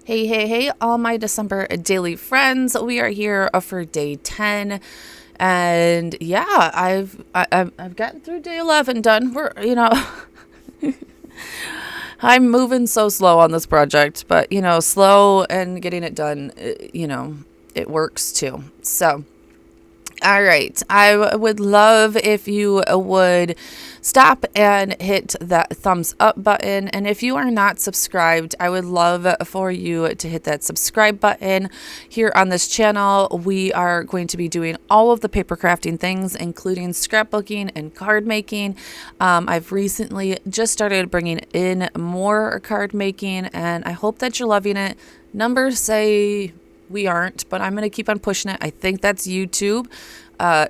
Hey, hey, hey, all my December daily friends. We are here for day 10. And yeah, I've gotten through day 11 done. I'm moving so slow on this project, but slow and getting it done, it works too. So, all right. Would love if you would stop and hit that thumbs up button. And if you are not subscribed, I would love for you to hit that subscribe button. Here on this channel, we are going to be doing all of the paper crafting things, including scrapbooking and card making. I've recently just started bringing in more card making, and I hope that you're loving it. Numbers say we aren't, but I'm going to keep on pushing it. I think that's YouTube,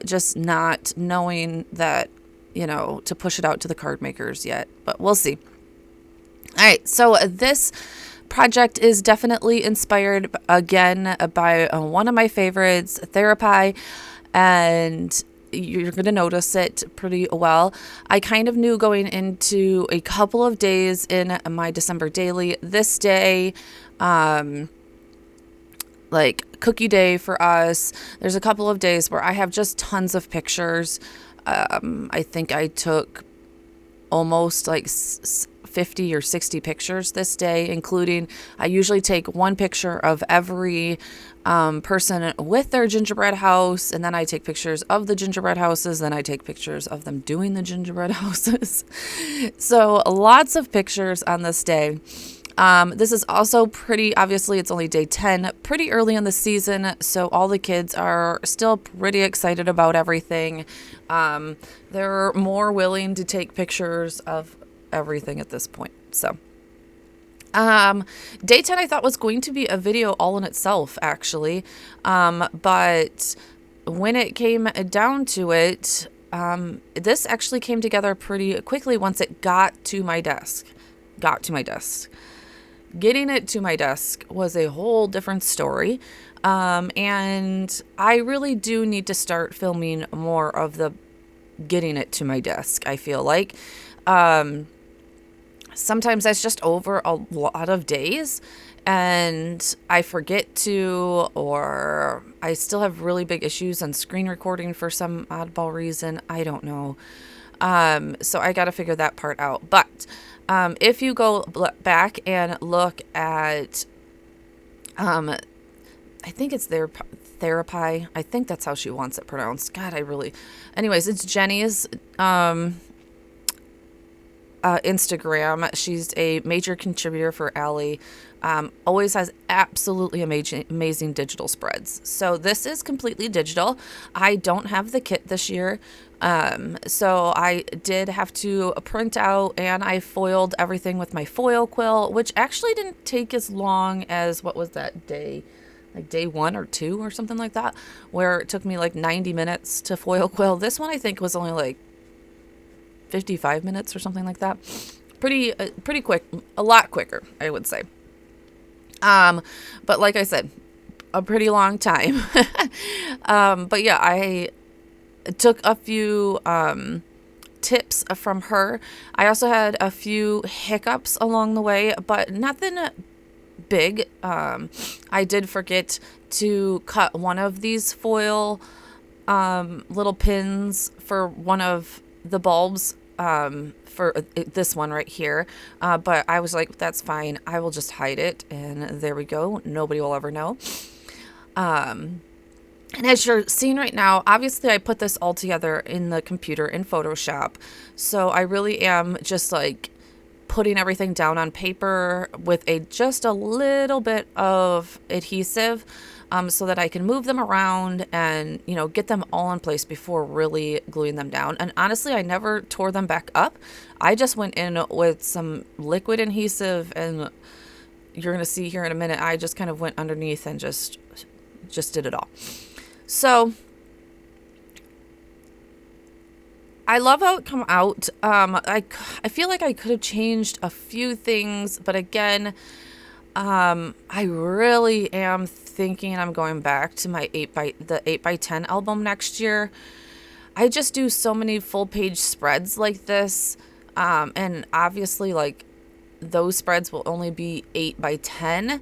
just not knowing that, to push it out to the card makers yet, but we'll see. All right, so this project is definitely inspired again by one of my favorites, Therapy, and you're going to notice it pretty well. I kind of knew going into a couple of days in my December daily, this day, like cookie day for us. There's a couple of days where I have just tons of pictures. I think I took almost like 50 or 60 pictures this day, including I usually take one picture of every person with their gingerbread house, and then I take pictures of the gingerbread houses, then I take pictures of them doing the gingerbread houses. So lots of pictures on this day. This is also obviously it's only day 10, pretty early in the season, so all the kids are still pretty excited about everything. They're more willing to take pictures of everything at this point. So, day 10 I thought was going to be a video all in itself, actually. But when it came down to it, this actually came together pretty quickly once it got to my desk. Getting it to my desk was a whole different story. And I really do need to start filming more of the getting it to my desk, I feel like. Sometimes that's just over a lot of days and I forget to, or I still have really big issues on screen recording for some oddball reason. I don't know. So I got to figure that part out. But if you go back and look at, I think it's Therapy. I think that's how she wants it pronounced. God, anyways, it's Jenny's Instagram. She's a major contributor for Allie. Always has absolutely amazing digital spreads. So this is completely digital. I don't have the kit this year. So I did have to print out, and I foiled everything with my foil quill, which actually didn't take as long as, what was that day? Like day 1 or 2 or something like that, where it took me like 90 minutes to foil quill. This one I think was only like 55 minutes or something like that. Pretty quick, a lot quicker, I would say. But like I said, a pretty long time. But yeah, I took a few tips from her. I also had a few hiccups along the way, but nothing big. I did forget to cut one of these foil little pins for one of the bulbs for this one right here. But I was like, that's fine. I will just hide it. And there we go. Nobody will ever know. And as you're seeing right now, obviously I put this all together in the computer in Photoshop. So I really am just like putting everything down on paper with just a little bit of adhesive, so that I can move them around and, get them all in place before really gluing them down. And honestly, I never tore them back up. I just went in with some liquid adhesive, and you're going to see here in a minute, I just kind of went underneath and just did it all. So I love how it come out. I feel like I could have changed a few things, but again, I really am thinking I'm going back to my 8x10 album next year. I just do so many full page spreads like this. And obviously like those spreads will only be 8x10.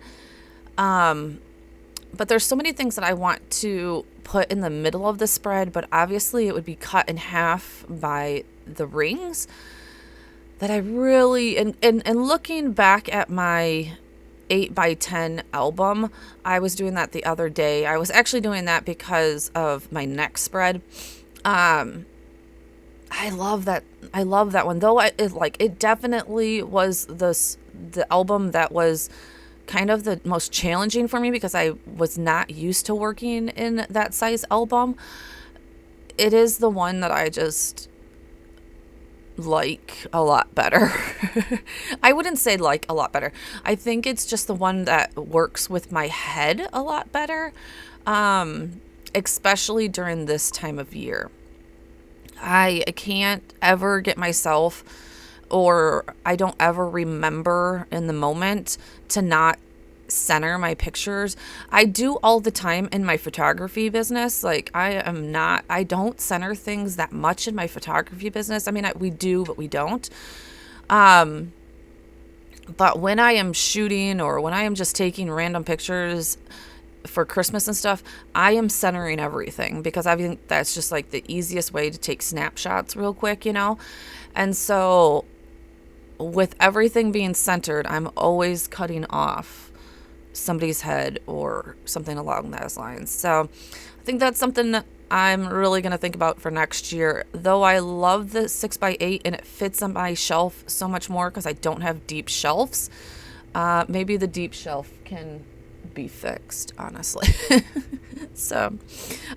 But there's so many things that I want to put in the middle of the spread, but obviously it would be cut in half by the rings that I really, and looking back at my 8 by 10 album, I was doing that the other day. I was actually doing that because of my next spread. I love that. I love that one, though. It definitely was the album that was kind of the most challenging for me because I was not used to working in that size album. It is the one that I just like a lot better. I wouldn't say like a lot better. I think it's just the one that works with my head a lot better, especially during this time of year. I can't ever get myself, or I don't ever remember in the moment to not center my pictures. I do all the time in my photography business. Like I don't center things that much in my photography business. I mean, we do, but we don't. But when I am shooting or when I am just taking random pictures for Christmas and stuff, I am centering everything because I think that's just like the easiest way to take snapshots real quick, And so with everything being centered, I'm always cutting off somebody's head or something along those lines. So I think that's something that I'm really going to think about for next year. Though I love the 6x8 and it fits on my shelf so much more because I don't have deep shelves. Maybe the deep shelf can be fixed, honestly. So,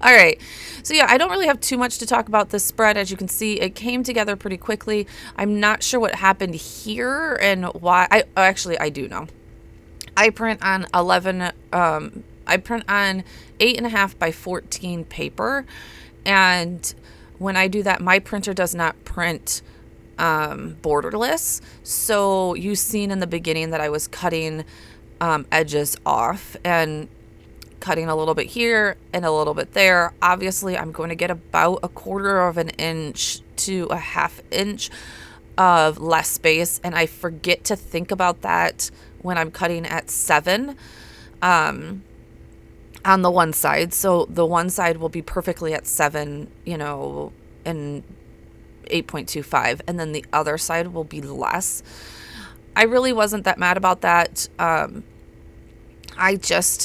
all right. So yeah, I don't really have too much to talk about this spread. As you can see, it came together pretty quickly. I'm not sure what happened here and why. I do know. I print on 8.5 by 14 paper. And when I do that, my printer does not print borderless. So you've seen in the beginning that I was cutting edges off and cutting a little bit here and a little bit there. Obviously, I'm going to get about 1/4 of an inch to a 1/2 inch of less space, and I forget to think about that when I'm cutting at 7 on the one side. So the one side will be perfectly at 7, and 8.25, and then the other side will be less. I really wasn't that mad about that.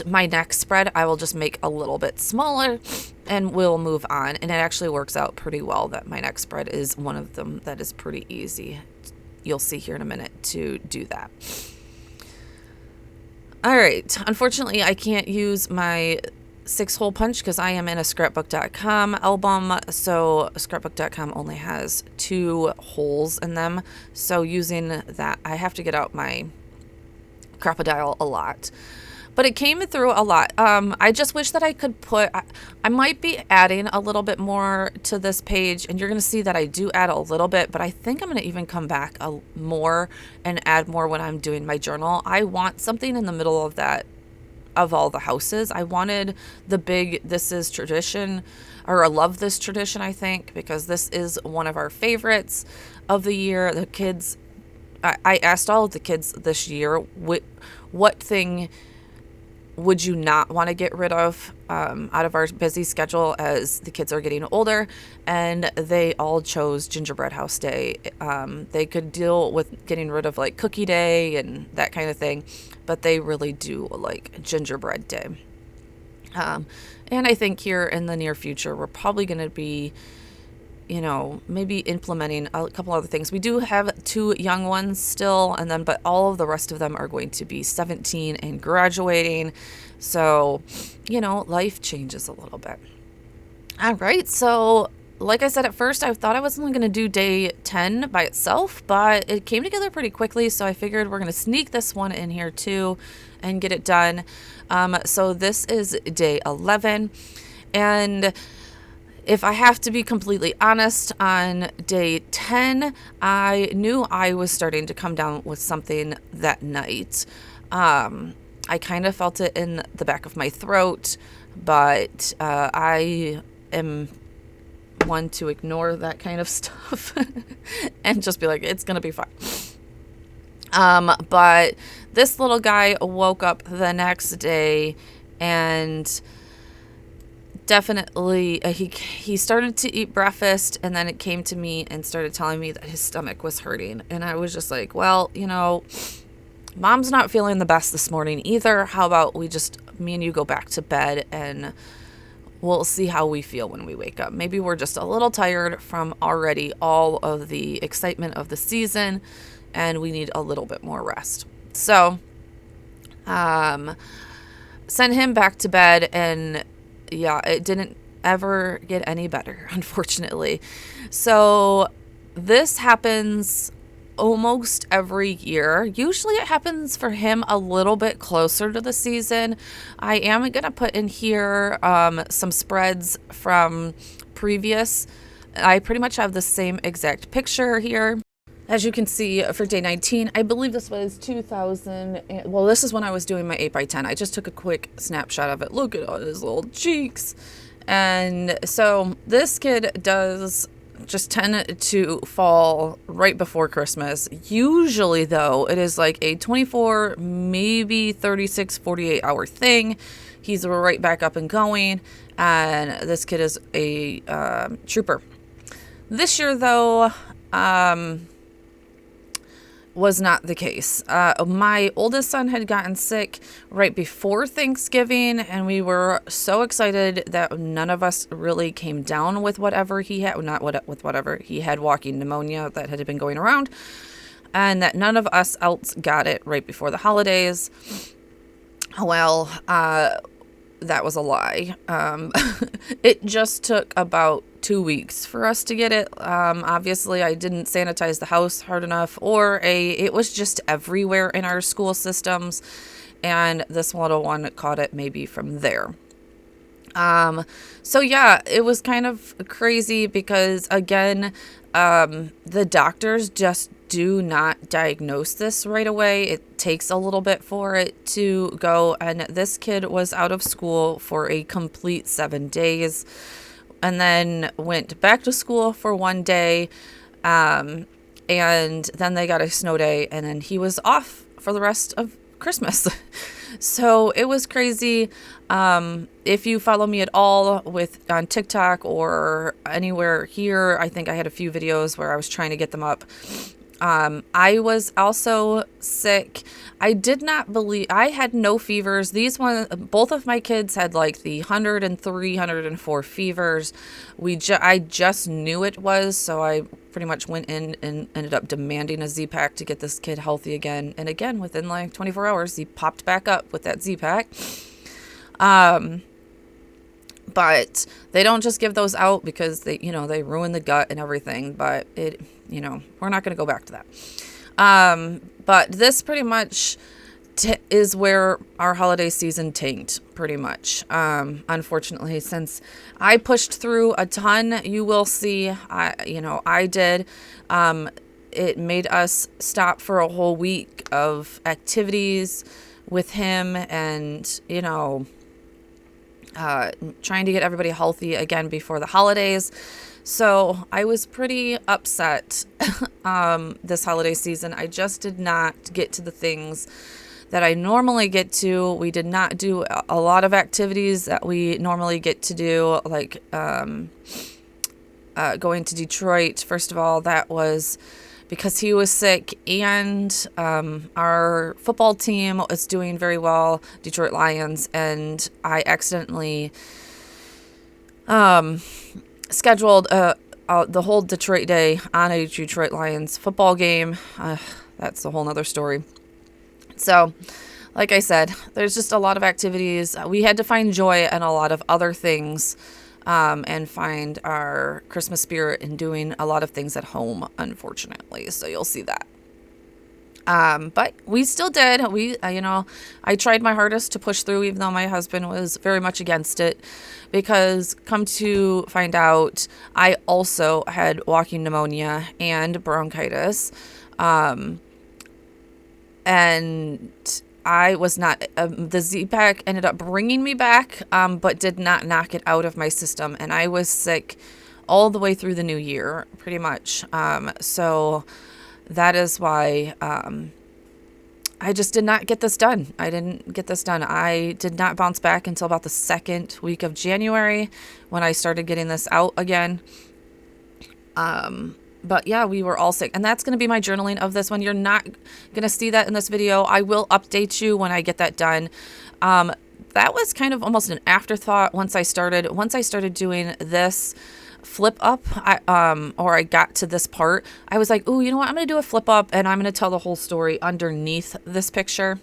My next spread, I will just make a little bit smaller and we'll move on. And it actually works out pretty well that my next spread is one of them that is pretty easy. You'll see here in a minute to do that. All right. Unfortunately, I can't use my 6-hole punch because I am in a scrapbook.com album. So scrapbook.com only has 2 holes in them. So using that, I have to get out my crocodile a lot. But it came through a lot. I just wish that I could I might be adding a little bit more to this page, and you're going to see that I do add a little bit, but I think I'm going to even come back more and add more when I'm doing my journal. I want something in the middle of that, of all the houses. I wanted the big, this is tradition, or I love this tradition, I think, because this is one of our favorites of the year. The kids, I asked all of the kids this year, what thing would you not want to get rid of out of our busy schedule as the kids are getting older? And they all chose Gingerbread House Day. They could deal with getting rid of like Cookie Day and that kind of thing, but they really do like Gingerbread Day. And I think here in the near future, we're probably going to be, maybe implementing a couple other things. We do have 2 young ones still, but all of the rest of them are going to be 17 and graduating. So, life changes a little bit. All right. So, like I said at first, I thought I was only going to do day 10 by itself, but it came together pretty quickly. So I figured we're going to sneak this one in here too and get it done. So this is day 11. And if I have to be completely honest, on day 10, I knew I was starting to come down with something that night. I kind of felt it in the back of my throat, but I am one to ignore that kind of stuff and just be like, it's going to be fine. But This little guy woke up the next day and definitely he started to eat breakfast, and then it came to me and started telling me that his stomach was hurting. And I was just like, well, mom's not feeling the best this morning either. How about me and you go back to bed, and we'll see how we feel when we wake up. Maybe we're just a little tired from already all of the excitement of the season, and we need a little bit more rest. So sent him back to bed, and yeah, it didn't ever get any better, unfortunately. So this happens almost every year. Usually it happens for him a little bit closer to the season. I am going to put in here some spreads from previous. I pretty much have the same exact picture here. As you can see, for day 19, I believe this was 2000. Well, this is when I was doing my 8x10. I just took a quick snapshot of it. Look at all his little cheeks. And so this kid does just tend to fall right before Christmas. Usually, though, it is like a 24, maybe 36, 48 hour thing. He's right back up and going. And this kid is a trooper. This year, though, was not the case. My oldest son had gotten sick right before Thanksgiving, and we were so excited that none of us really came down with whatever he had, with whatever he had, walking pneumonia that had been going around, and that none of us else got it right before the holidays. Well, that was a lie. It just took about 2 weeks for us to get it. Obviously, I didn't sanitize the house hard enough, it was just everywhere in our school systems, and this little one caught it maybe from there. So yeah, it was kind of crazy because, again, the doctors just do not diagnose this right away. It takes a little bit for it to go, and this kid was out of school for a complete 7 days, and then went back to school for 1 day, and then they got a snow day, and then he was off for the rest of Christmas. So it was crazy. If you follow me at all on TikTok or anywhere here, I think I had a few videos where I was trying to get them up. I was also sick. I did not believe, I had no fevers. Both of my kids had like the 103, 104 fevers. I just knew it was, so I pretty much went in and ended up demanding a Z-Pack to get this kid healthy again. And again, within like 24 hours, he popped back up with that Z-Pack. But they don't just give those out because they ruin the gut and everything. But we're not going to go back to that. But this pretty much is where our holiday season tanked, pretty much. Unfortunately, since I pushed through a ton, you will see, I did. It made us stop for a whole week of activities with him, and, trying to get everybody healthy again before the holidays. So I was pretty upset this holiday season. I just did not get to the things that I normally get to. We did not do a lot of activities that we normally get to do, like going to Detroit. First of all, that was because he was sick, and our football team was doing very well, Detroit Lions, and I accidentally scheduled the whole Detroit day on a Detroit Lions football game. That's a whole nother story. So, like I said, there's just a lot of activities. We had to find joy in a lot of other things, and find our Christmas spirit in doing a lot of things at home, unfortunately. So you'll see that. But we still did. I tried my hardest to push through, even though my husband was very much against it, because come to find out, I also had walking pneumonia and bronchitis. And I was not, the Z-Pack ended up bringing me back, but did not knock it out of my system. And I was sick all the way through the new year, pretty much. So that is why I just did not get this done. I didn't get this done. I did not bounce back until about the second week of January when I started getting this out again. But yeah, we were all sick. And that's going to be my journaling of this one. You're not going to see that in this video. I will update you when I get that done. That was kind of almost an afterthought once I started doing this flip up, or I got to this part. I was like, ooh, you know what? I'm going to do a flip up and I'm going to tell the whole story underneath this picture.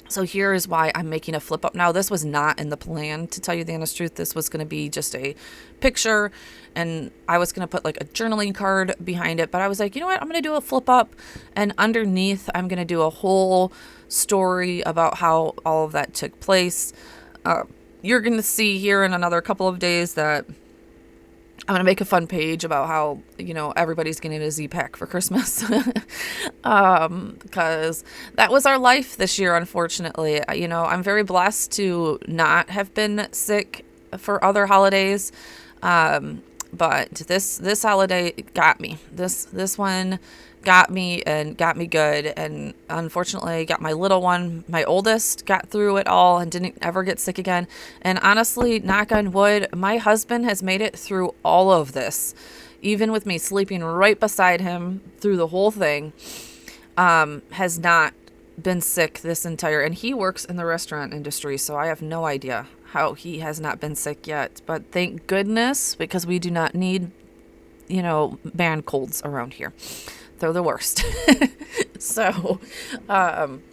So here is why I'm making a flip up now. This was not in the plan, to tell you the honest truth. This was going to be just a picture, and I was going to put like a journaling card behind it. But I was like, you know what? I'm going to do a flip up, and underneath I'm going to do a whole story about how all of that took place. You're going to see here in another couple of days that I'm going to make a fun page about how, you know, everybody's getting a Z-Pack for Christmas. Because that was our life this year, unfortunately. You know, I'm very blessed to not have been sick for other holidays. But this holiday got me. This one got me and got me good. And unfortunately got my little one, my oldest, got through it all and didn't ever get sick again. And honestly, knock on wood, my husband has made it through all of this, even with me sleeping right beside him through the whole thing. Has not been sick this entire, and he works in the restaurant industry, so I have no idea how he has not been sick yet. But thank goodness, because we do not need, you know, man colds around here. They're the worst. So, I'm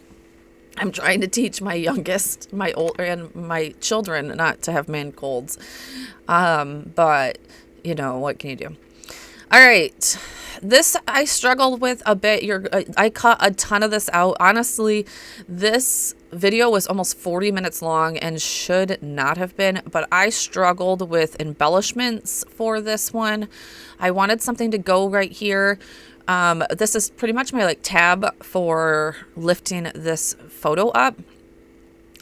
trying to teach my youngest, my old, and my children not to have man colds. But you know, what can you do? All right. This I struggled with a bit. I cut a ton of this out. Honestly, this video was almost 40 minutes long and should not have been, but I struggled with embellishments for this one. I wanted something to go right here. This is pretty much my like tab for lifting this photo up.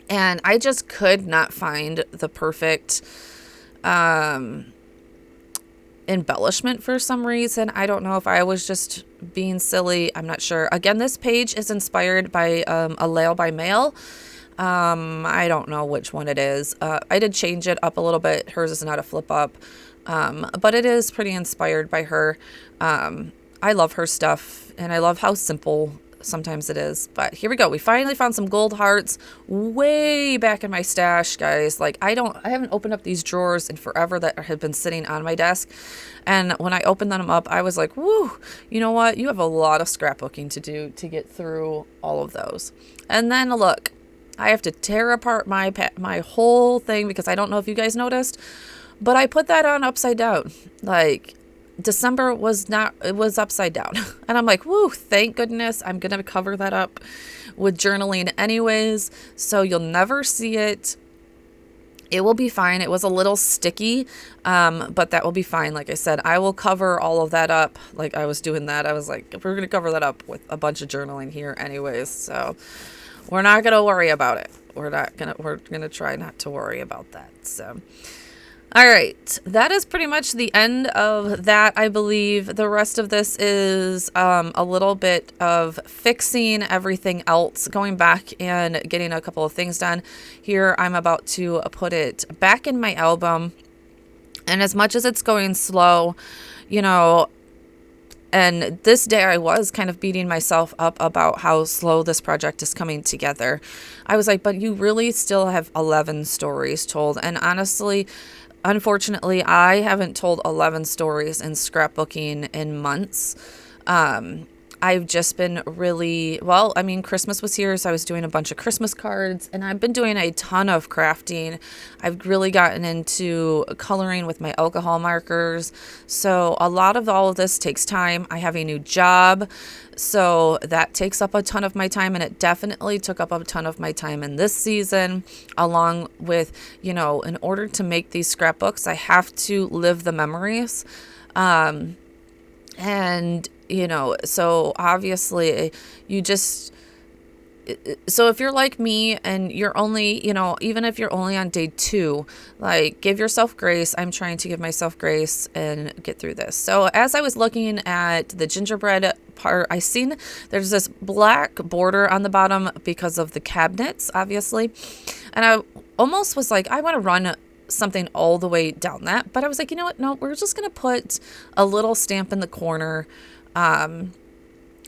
And I just could not find the perfect, embellishment for some reason. I don't know if I was just being silly. I'm not sure. Again, this page is inspired by a Lail by Mail. I don't know which one it is. I did change it up a little bit. Hers is not a flip up, but it is pretty inspired by her. I love her stuff, and I love how simple sometimes it is. But here we go. We finally found some gold hearts way back in my stash, guys. Like I haven't opened up these drawers in forever that have been sitting on my desk. And when I opened them up, I was like, woo, you know what? You have a lot of scrapbooking to do to get through all of those. And then look, I have to tear apart my whole thing because I don't know if you guys noticed, but I put that on upside down. Like December was not, it was upside down. And I'm like, woo, thank goodness. I'm going to cover that up with journaling anyways. So you'll never see it. It will be fine. It was a little sticky, but that will be fine. Like I said, I will cover all of that up. Like I was doing that. I was like, we're going to cover that up with a bunch of journaling here anyways. So we're not going to worry about it. We're going to try not to worry about that. So all right, that is pretty much the end of that, I believe. The rest of this is a little bit of fixing everything else, going back and getting a couple of things done. Here, I'm about to put it back in my album. And as much as it's going slow, you know, and this day I was kind of beating myself up about how slow this project is coming together. I was like, but you really still have 11 stories told. And honestly, unfortunately, I haven't told 11 stories in scrapbooking in months. I've just been really, well, I mean, Christmas was here, so I was doing a bunch of Christmas cards, and I've been doing a ton of crafting. I've really gotten into coloring with my alcohol markers. So a lot of all of this takes time. I have a new job, so that takes up a ton of my time, and it definitely took up a ton of my time in this season, along with, you know, in order to make these scrapbooks, I have to live the memories. And you know, so obviously you just, So if you're like me and you're only, even if you're only on day 2, like, give yourself grace. I'm trying to give myself grace and get through this. So as I was looking at the gingerbread part, I seen there's this black border on the bottom because of the cabinets, obviously. And I almost was like, I want to run something all the way down that. But I was like, you know what? No, we're just going to put a little stamp in the corner.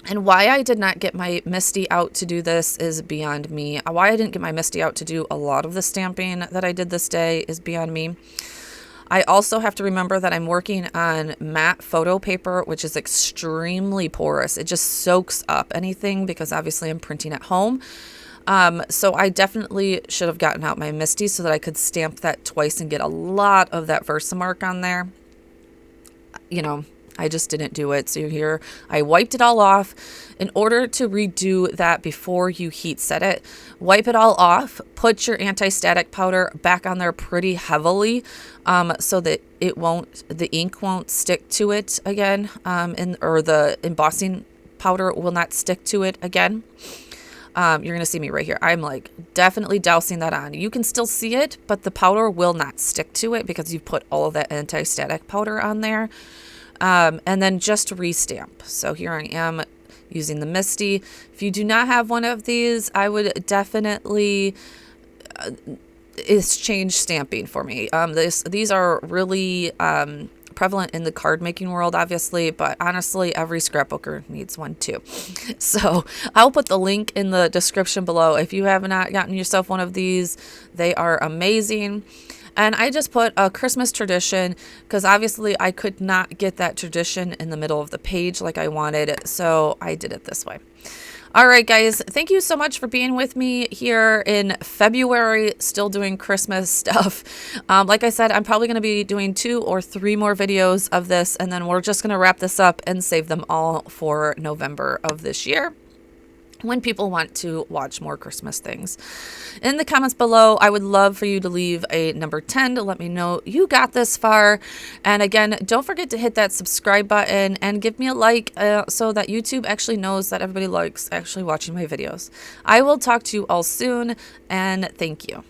And why I did not get my Misty out to do this is beyond me. Why I didn't get my Misty out to do a lot of the stamping that I did this day is beyond me. I also have to remember that I'm working on matte photo paper, which is extremely porous. It just soaks up anything because obviously I'm printing at home. So I definitely should have gotten out my Misty so that I could stamp that twice and get a lot of that Versamark on there. I just didn't do it. So here I wiped it all off. In order to redo that before you heat set it, wipe it all off, put your anti-static powder back on there pretty heavily, so that the ink won't stick to it again, or the embossing powder will not stick to it again. You're going to see me right here. I'm like definitely dousing that on. You can still see it, but the powder will not stick to it because you've put all of that anti-static powder on there. And then just restamp. So here I am using the Misty. If you do not have one of these, I would definitely exchange stamping for me. These are really prevalent in the card making world, obviously, but honestly, every scrapbooker needs one too. So I'll put the link in the description below. If you have not gotten yourself one of these, they are amazing. And I just put a Christmas tradition because obviously I could not get that tradition in the middle of the page like I wanted. So I did it this way. All right, guys, thank you so much for being with me here in February, still doing Christmas stuff. Like I said, I'm probably going to be doing 2 or 3 more videos of this, and then we're just going to wrap this up and save them all for November of this year, when people want to watch more Christmas things. In the comments below, I would love for you to leave a number 10 to let me know you got this far. And again, don't forget to hit that subscribe button and give me a like, so that YouTube actually knows that everybody likes actually watching my videos. I will talk to you all soon, and thank you.